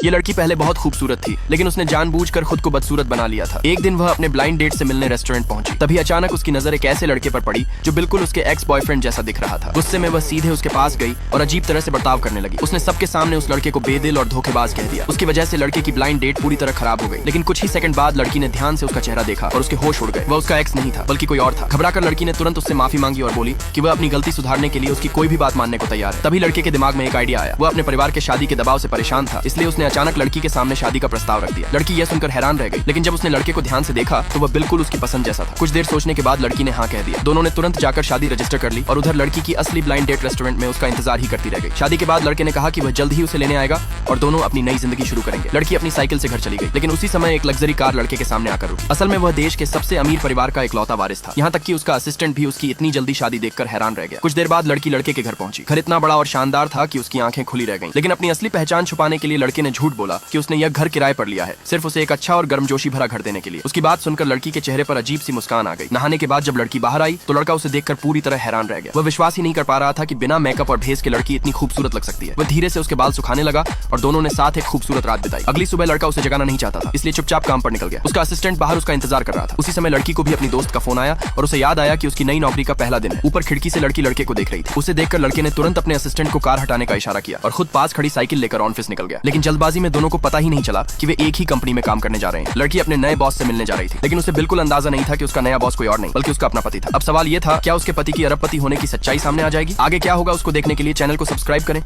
ये लड़की पहले बहुत खूबसूरत थी, लेकिन उसने जानबूझकर खुद को बदसूरत बना लिया था। एक दिन वह अपने ब्लाइंड डेट से मिलने रेस्टोरेंट पहुंची। तभी अचानक उसकी नजर एक ऐसे लड़के पर पड़ी जो बिल्कुल उसके एक्स बॉयफ्रेंड जैसा दिख रहा था। गुस्से में वह सीधे उसके पास गई और अजीब तरह से बर्ताव करने लगी। उसने सबके सामने उस लड़के को बेदिल और धोखेबाज कह दिया। उसकी वजह से लड़के की ब्लाइंड डेट पूरी तरह खराब हो गई। लेकिन कुछ ही सेकंड बाद लड़की ने ध्यान से उसका चेहरा देखा और उसके होश उड़ गए। वह उसका एक्स नहीं था, बल्कि कोई और था। घबराकर लड़की ने तुरंत उससे माफी मांगी और बोली कि वह अपनी गलती सुधारने के लिए उसकी कोई भी बात मानने को तैयार है। तभी लड़के के दिमाग में एक आइडिया आया। वह अपने परिवार के शादी के दबाव से परेशान था, इसलिए उसने अचानक लड़की के सामने शादी का प्रस्ताव रख दिया। लड़की यह सुनकर हैरान रह गई, लेकिन जब उसने लड़के को ध्यान से देखा तो वह बिल्कुल उसकी पसंद जैसा था। कुछ देर सोचने के बाद लड़की ने हाँ कह दिया। दोनों ने तुरंत जाकर शादी रजिस्टर कर ली और उधर लड़की की असली ब्लाइंड डेट रेस्टोरेंट में उसका इंतजार ही करती रह गई। शादी के बाद लड़के ने कहा कि वह जल्द ही उसे लेने आएगा और दोनों अपनी नई जिंदगी शुरू करेंगे। लड़की अपनी साइकिल से घर चली गई, लेकिन उसी समय एक लग्जरी कार लड़के के सामने आकर रुकी। असल में वह देश के सबसे अमीर परिवार का इकलौता वारिस था। यहाँ तक कि उसका असिस्टेंट भी उसकी इतनी जल्दी शादी देखकर हैरान रह गया। कुछ देर बाद लड़की लड़के के घर पहुंची। घर इतना बड़ा और शानदार था कि उसकी आंखें खुली रह गईं। लेकिन अपनी असली पहचान छुपाने के लिए लड़के ने झूठ बोला कि उसने यह घर किराए पर लिया है, सिर्फ उसे एक अच्छा और गर्मजोशी भरा घर देने के लिए। उसकी बात सुनकर लड़की के चेहरे पर अजीब सी मुस्कान आ गई। नहाने के बाद जब लड़की बाहर आई तो लड़का उसे देखकर पूरी तरह हैरान रह गया। वह विश्वास ही नहीं कर पा रहा था कि बिना मेकअप और भेस के लड़की इतनी खूबसूरत लग सकती है। वह धीरे से उसके बाल सुखाने लगा और दोनों ने साथ एक खूबसूरत रात बिताई। अगली सुबह लड़का उसे जगाना नहीं चाहता था, इसलिए चुपचाप काम पर निकल गया। उसका असिस्टेंट बाहर उसका इंतजार कर रहा था। उसी समय लड़की को भी अपनी दोस्त का फोन आया और उसे याद आया कि उसकी नई नौकरी का पहला दिन है। ऊपर खिड़की से लड़की लड़के को देख रही थी। उसे देखकर लड़के ने तुरंत अपने असिस्टेंट को कार हटाने का इशारा किया और खुद पास खड़ी साइकिल लेकर ऑफिस निकल गया। लेकिन जल्दबाजी में दोनों को पता ही नहीं चला कि वे एक ही कंपनी में काम करने जा रहे हैं। लड़की अपने नए बॉस से मिलने जा रही थी, लेकिन उसे बिल्कुल अंदाजा नहीं था कि उसका नया बॉस कोई और नहीं बल्कि उसका अपना पति था। अब सवाल ये था, क्या उसके पति की अरबपति होने की सच्चाई सामने आ जाएगी? आगे क्या होगा उसको देखने के लिए चैनल को सब्सक्राइब करें।